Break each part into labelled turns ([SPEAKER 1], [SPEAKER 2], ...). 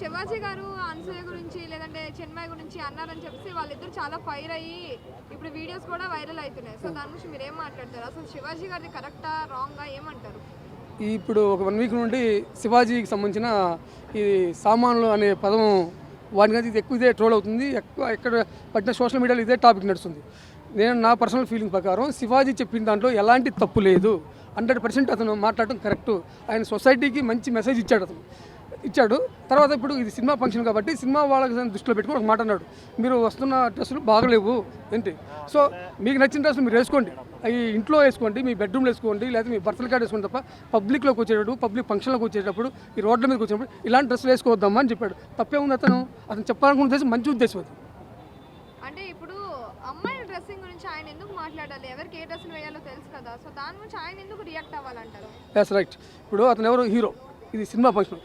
[SPEAKER 1] శివాజీ గారు అనసూయ గురించి లేదంటే చిన్మయ్ గురించి అన్నారని చెప్పి వాళ్ళిద్దరు చాలా ఫైర్ అయ్యి ఇప్పుడు వీడియోస్ కూడా వైరల్ అవుతున్నాయి. సో దాని గురించి మీరు ఏం మాట్లాడతారు? అసలు శివాజీ గారిది కరెక్టా రాంగా ఏమంటారు?
[SPEAKER 2] ఇప్పుడు ఒక 1 వీక్ నుండి శివాజీకి సంబంధించిన ఈ సామాన్లు అనే పదం వాటికి ఇది ఎక్కువ ఇదే ట్రోల్ అవుతుంది. ఎక్కడ పట్టిన సోషల్ మీడియాలో ఇదే టాపిక్ నడుస్తుంది. నేను నా పర్సనల్ ఫీలింగ్ ప్రకారం శివాజీ చెప్పిన దాంట్లో ఎలాంటి తప్పు లేదు. 100% అతను మాట్లాడటం కరెక్టు. ఆయన సొసైటీకి మంచి మెసేజ్ ఇచ్చాడు. తర్వాత ఇప్పుడు ఇది సినిమా ఫంక్షన్ కాబట్టి సినిమా వాళ్ళకి దృష్టిలో పెట్టుకుని ఒక మాట అన్నాడు, మీరు వస్తున్న డ్రెస్సులు బాగలేవు ఏంటి, సో మీకు నచ్చిన డ్రెస్సులు మీరు వేసుకోండి, అవి ఇంట్లో వేసుకోండి, మీ బెడ్రూమ్లో వేసుకోండి, లేదా మీ బర్త్డే కార్డు వేసుకోండి తప్ప పబ్లిక్లోకి వచ్చేటప్పుడు పబ్లిక్ ఫంక్షన్లోకి వచ్చేటప్పుడు ఈ రోడ్ల మీదకి వచ్చినప్పుడు ఇలాంటి డ్రెస్సులు వేసుకోవద్దామా అని చెప్పాడు. తప్పే ఉంది. అతను చెప్పాలనుకున్న ఉద్దేశం మంచి ఉద్దేశం అది.
[SPEAKER 1] అంటే ఇప్పుడు అమ్మాయిల డ్రెస్సింగ్ గురించి ఆయన ఎందుకు మాట్లాడాలి? ఎవరికి ఏ డ్రెస్సులు వేయాలో తెలుసు కదా, సో దాని గురించి ఆయన ఎందుకు రియాక్ట్ అవ్వాలంటారు?
[SPEAKER 2] Yes right. ఇప్పుడు అతను ఎవరు హీరో, ఇది సినిమా ఫంక్షన్.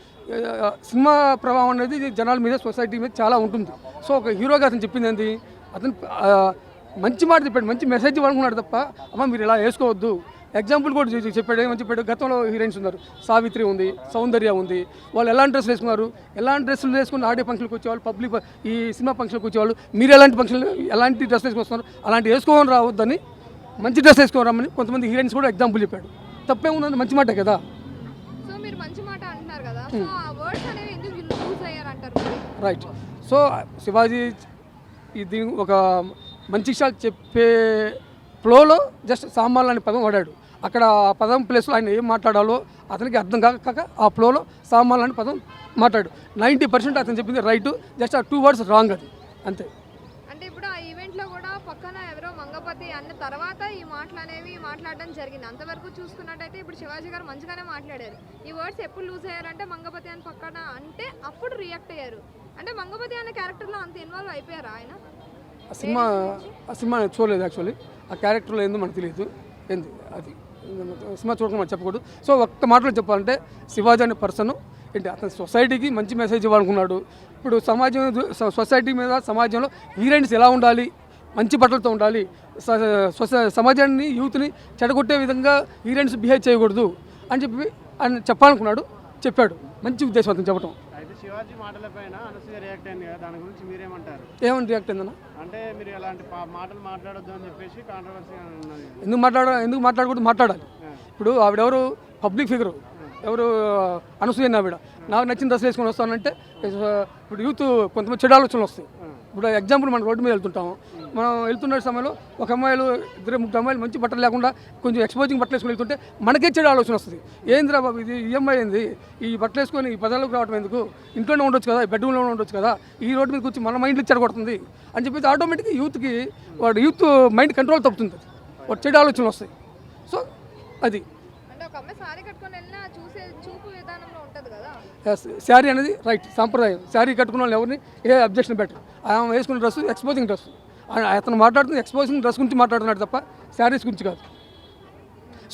[SPEAKER 2] సినిమా ప్రభావం అనేది జనాల మీద సొసైటీ మీద చాలా ఉంటుంది. సో ఒక హీరోగా అతను చెప్పింది ఏంటి, అతను మంచి మాట చెప్పాడు, మంచి మెసేజ్ ఇవ్వాలనుకున్నాడు తప్ప అమ్మ మీరు ఇలా వేసుకోవద్దు. ఎగ్జాంపుల్ కూడా చెప్పాడు. ఏమని చెప్పాడు, గతంలో హీరోయిన్స్ ఉన్నారు, సావిత్రి ఉంది, సౌందర్య ఉంది, వాళ్ళు ఎలాంటి డ్రెస్సులు వేసుకున్నారు, ఎలాంటి డ్రెస్సులు వేసుకుని ఆడియో ఫంక్షన్కి వచ్చేవాళ్ళు, పబ్లిక్ ఈ సినిమా ఫంక్షన్కి వచ్చేవాళ్ళు, మీరు ఎలాంటి ఫంక్షన్లు ఎలాంటి డ్రెస్ వేసుకొస్తున్నారు, అలాంటి వేసుకోవని రావద్దని మంచి డ్రెస్ వేసుకోని రమ్మని కొంతమంది హీరోయిన్స్ కూడా ఎగ్జాంపుల్ చెప్పాడు. తప్పే ఉందని మంచి మాట కదా.
[SPEAKER 1] సో మీరు మంచి మాట అంటున్నారు కదా, సో ఆ వర్డ్స్ అనేవి ఎందుకు యూజ్ అయ్యారంటారు?
[SPEAKER 2] రైట్. సో శివాజీ ఇది ఒక మంచి విషయాలు చెప్పే ఫ్లోలో జస్ట్ సామాన్లు అనే పదం వాడాడు. అక్కడ ఆ పదం ప్లేస్లో ఆయన ఏం మాట్లాడాలో అతనికి అర్థం కాక ఆ ఫ్లోలో సామాన్లు అనే పదం మాట్లాడు. 90% అతను చెప్పింది రైట్, జస్ట్ ఆ 2 words రాంగ్, అది అంతే.
[SPEAKER 1] అంటే ఇప్పుడు ఆ ఈవెంట్లో కూడా పక్కన ఎవరో మంగపతి అన్న తర్వాత ఈ మాటలు అనేవి మాట్లాడడం జరిగింది. అంతవరకు చూసుకున్నట్టయితే ఇప్పుడు శివాజీ గారు మంచిగానే మాట్లాడారు. ఈ వర్డ్స్ ఎప్పుడు లూజ్ అయ్యారంటే మంగపతి అని పక్కన అంటే అప్పుడు రియాక్ట్ అయ్యారు. అంటే మంగపతి అనే క్యారెక్టర్లో అంత ఇన్వాల్వ్ అయిపోయారా ఆయన?
[SPEAKER 2] ఆ సినిమా చూడలేదు యాక్చువల్లీ. ఆ క్యారెక్టర్లో ఏందో మనకు తెలియదు ఏంది అది. సినిమా చూడకుండా మనం చెప్పకూడదు. సో ఒక్క మాటలో చెప్పాలంటే శివాజీ అనే పర్సన్ ఏంటి, అతను సొసైటీకి మంచి మెసేజ్ ఇవ్వాలనుకున్నాడు. ఇప్పుడు సొసైటీ మీద సమాజంలో హీరోయిన్స్ ఎలా ఉండాలి, మంచి బట్టలతో ఉండాలి, సమాజాన్ని యూత్ని చెడగొట్టే విధంగా హీరోయిన్స్ బిహేవ్ చేయకూడదు అని చెప్పి ఆయన చెప్పాలనుకున్నాడు, చెప్పాడు. మంచి ఉద్దేశం అతను చెప్పడం.
[SPEAKER 3] శివాజీ మాటలపైన అనసూయ రియాక్ట్ అయింది కదా, దాని గురించి మీరేమంటారు?
[SPEAKER 2] ఏమని రియాక్ట్ అయిందన్న?
[SPEAKER 3] అంటే మీరు అలాంటి మాటలు మాట్లాడొద్దు అని చెప్పేసి కాంట్రవర్సీ ఉన్నది.
[SPEAKER 2] ఎందుకు మాట్లాడకూడదు, మాట్లాడాలి. ఇప్పుడు ఆవిడెవరు, పబ్లిక్ ఫిగరు, ఎవరు అనసూయ ఆవిడ. నాకు నచ్చిన డ్రెస్ వేసుకొని వస్తానంటే ఇప్పుడు యూత్ కొంతమంది చెడు ఆలోచనలు వస్తాయి. ఇప్పుడు ఎగ్జాంపుల్ మనం రోడ్డు మీద వెళ్తుంటాము, మనం వెళ్తున్న సమయంలో ఒక అమ్మాయిలు 2-3 అమ్మాయిలు మంచి బట్టలు లేకుండా కొంచెం ఎక్స్పోజింగ్ బట్టలు వేసుకొని వెళ్తుంటే మనకే చెడు ఆలోచన వస్తుంది. ఏందిరా బాబు ఇది, ఈ అమ్మాయి ఏంది ఈ బట్టలు వేసుకొని ఈ పదాలకు రావడం ఎందుకు, ఇంట్లోనే ఉండొచ్చు కదా, బెడ్రూమ్లో ఉండొచ్చు కదా, ఈ రోడ్డు మీద కూర్చొని మన మైండ్లో చెడగొడుతుంది అని చెప్పేసి ఆటోమేటిక్గా యూత్ మైండ్ కంట్రోల్ తప్పుతుంది, వాడు చెడు ఆలోచనలు వస్తాయి. సో అది శారీ అనేది రైట్, సాంప్రదాయం. శారీ కట్టుకున్న వాళ్ళు ఎవరిని ఏ అబ్జెక్షన్ పెట్టరు. ఆమె వేసుకున్న డ్రెస్ ఎక్స్పోజింగ్ డ్రెస్, అతను మాట్లాడుతుంది ఎక్స్పోజింగ్ డ్రెస్ గురించి మాట్లాడుతున్నాడు తప్ప శారీస్ గురించి కాదు.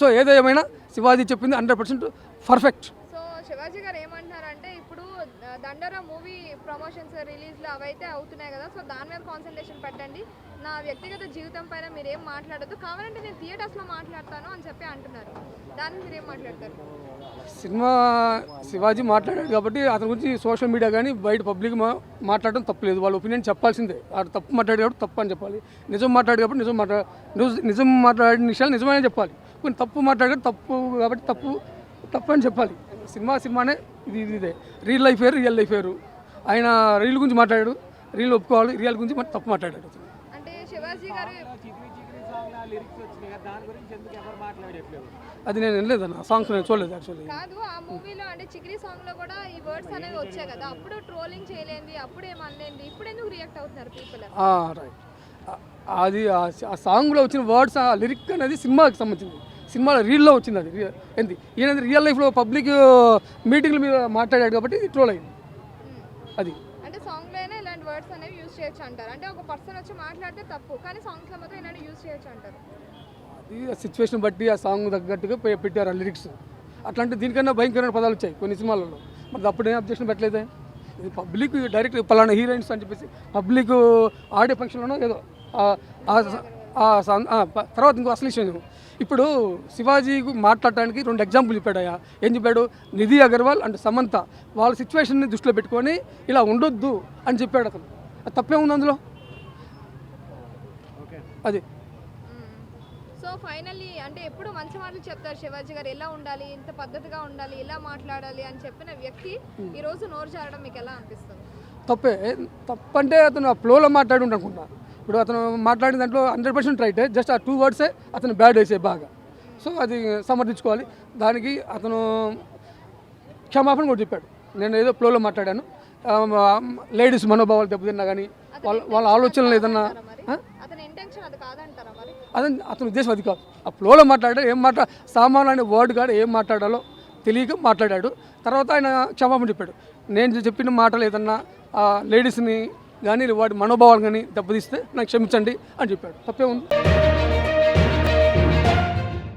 [SPEAKER 2] సో ఏదేమైనా శివాజీ చెప్పింది 100% పర్ఫెక్ట్.
[SPEAKER 1] సో శివాజీ గారు ఏమంటున్నారంటే ఇప్పుడు దండోరా మూవీ ప్రమోషన్స్ రిలీజ్లు అవైతే అవుతున్నాయి కదా, సో దాని మీద కాన్సన్ట్రేషన్ పెట్టండి, నా వ్యక్తిగత జీవితం పైన మీరేం మాట్లాడద్దు, కావాలంటే నేను థియేటర్స్లో మాట్లాడతాను అని చెప్పి అంటున్నారు. దానికి మీరేం మాట్లాడతారు?
[SPEAKER 2] సినిమా శివాజీ మాట్లాడాడు కాబట్టి అతని గురించి సోషల్ మీడియా కానీ బయట పబ్లిక్ మాట్లాడడం తప్పలేదు. వాళ్ళ ఒపీనియన్ చెప్పాల్సిందే. వాడు తప్పు మాట్లాడాడు కాబట్టి తప్పు అని చెప్పాలి, నిజం మాట్లాడు కాబట్టి నిజం మాట్లాడిన విషయాలు నిజమనే చెప్పాలి. కొన్ని తప్పు మాట్లాడాడు తప్పు కాబట్టి తప్పు అని చెప్పాలి. సినిమానే ఇదే. రియల్ లైఫ్ వేరు, రియల్ లైఫ్ వేరు. ఆయన రీల్ గురించి మాట్లాడాడు, రీల్ ఒప్పుకోవాలి, రియల్ గురించి తప్పు మాట్లాడాడు.
[SPEAKER 1] అంటే శివాజీ గారు
[SPEAKER 2] అది నేను వినలేదన్న, సాంగ్స్ నేను చూడలేదు యాక్చువల్లీ.
[SPEAKER 1] కాదు, ఆ మూవీలో అంటే చిక్రీ సాంగ్ లో కూడా ఈ వర్డ్స్ అనేవి వచ్చాయి కదా, అప్పుడు ట్రోలింగ్ చేయలేంది, అప్పుడు ఏమనలేంది, ఇప్పుడు ఎందుకు రియాక్ట్ అవుతున్నారు పీపుల్?
[SPEAKER 2] రైట్. అది ఆ సాంగ్లో వచ్చిన వర్డ్స్, ఆ లిరిక్ అనేది సినిమాకి సంబంధించింది, సినిమాలో రీల్లో వచ్చింది. అది ఏంటి, ఈయన రియల్ లైఫ్లో పబ్లిక్ మీటింగ్ల మీద మాట్లాడాడు కాబట్టి ట్రోల్ అయింది. అది
[SPEAKER 1] అంటే సాంగ్ లోనే ఇలాంటి వర్డ్స్ అనేవి యూజ్ చేయొచ్చు అంటారు. అంటే ఒక పర్సన్ వచ్చి మాట్లాడితే తప్పు, కానీ సాంగ్స్ లో మాత్రం ఇలాంటి యూజ్ చేయొచ్చు అంటారు.
[SPEAKER 2] అది సిచ్యువేషన్ బట్టి ఆ సాంగ్ తగ్గట్టుగా పెట్టారు ఆ లిరిక్స్. అట్లాంటి దీనికన్నా భయంకరమైన పదాలు వచ్చాయి కొన్ని సినిమాలలో. మరి అప్పుడేం అబ్జెక్షన్ పెట్టలేదే. ఇది పబ్లిక్ డైరెక్ట్ పలానా హీరోయిన్స్ అని చెప్పేసి పబ్లిక్ ఆడియో ఫంక్షన్లోనో ఏదో తర్వాత ఇంకో అసలు విషయం, ఇప్పుడు శివాజీ మాట్లాడటానికి 2 ఎగ్జాంపుల్ చెప్పాడయ్యా. ఏం చెప్పాడు? నిధి అగర్వాల్ అండ్ సమంత వాళ్ళ సిచ్యువేషన్ని దృష్టిలో పెట్టుకొని ఇలా ఉండొద్దు అని చెప్పాడు అతను. అది తప్పే ఉంది అందులో.
[SPEAKER 3] ఓకే.
[SPEAKER 2] అది
[SPEAKER 1] సో ఫైనల్లీ అంటే ఎప్పుడు మంచి మాటలు చెప్తారు శివాజీ గారు, ఎలా ఉండాలి, ఇంత పద్ధతిగా ఉండాలి, ఇలా మాట్లాడాలి అని చెప్పిన వ్యక్తి ఈ రోజు నోరు జారడం మీకు ఎలా అనిపిస్తుంది?
[SPEAKER 2] తప్పే. తప్పంటే అతను ఆ ఫ్లోలో మాట్లాడి అనుకుంటా. ఇప్పుడు అతను మాట్లాడిన దాంట్లో 100% రైటే, జస్ట్ ఆ 2 వర్డ్సే అతను బ్యాడ్ వేసే బాగా. సో అది సమర్థించుకోవాలి. దానికి అతను క్షమాపణ కూడా చెప్పాడు. నేను ఏదో ఫ్లోలో మాట్లాడాను, లేడీస్ మనోభావాలు దెబ్బతిన్నా కానీ వాళ్ళ ఆలోచనలు ఏదన్నా
[SPEAKER 1] అతని ఇంటెన్షన్ అది కాదంటారా మరి?
[SPEAKER 2] అతని ఉద్దేశం అది కాదు. ఆ ఫ్లోలో మాట్లాడాడు. ఏం సామాన్లు అనే వర్డ్ కాదు, ఏం మాట్లాడాలో తెలియక మాట్లాడాడు. తర్వాత ఆయన క్షమాపణ చెప్పాడు. నేను చెప్పిన మాటలు ఏదన్నా లేడీస్ని కానీ వాడి మనోభావాలు కానీ దెబ్బతీస్తే నాకు క్షమించండి అని చెప్పాడు. తప్పే ఉంది.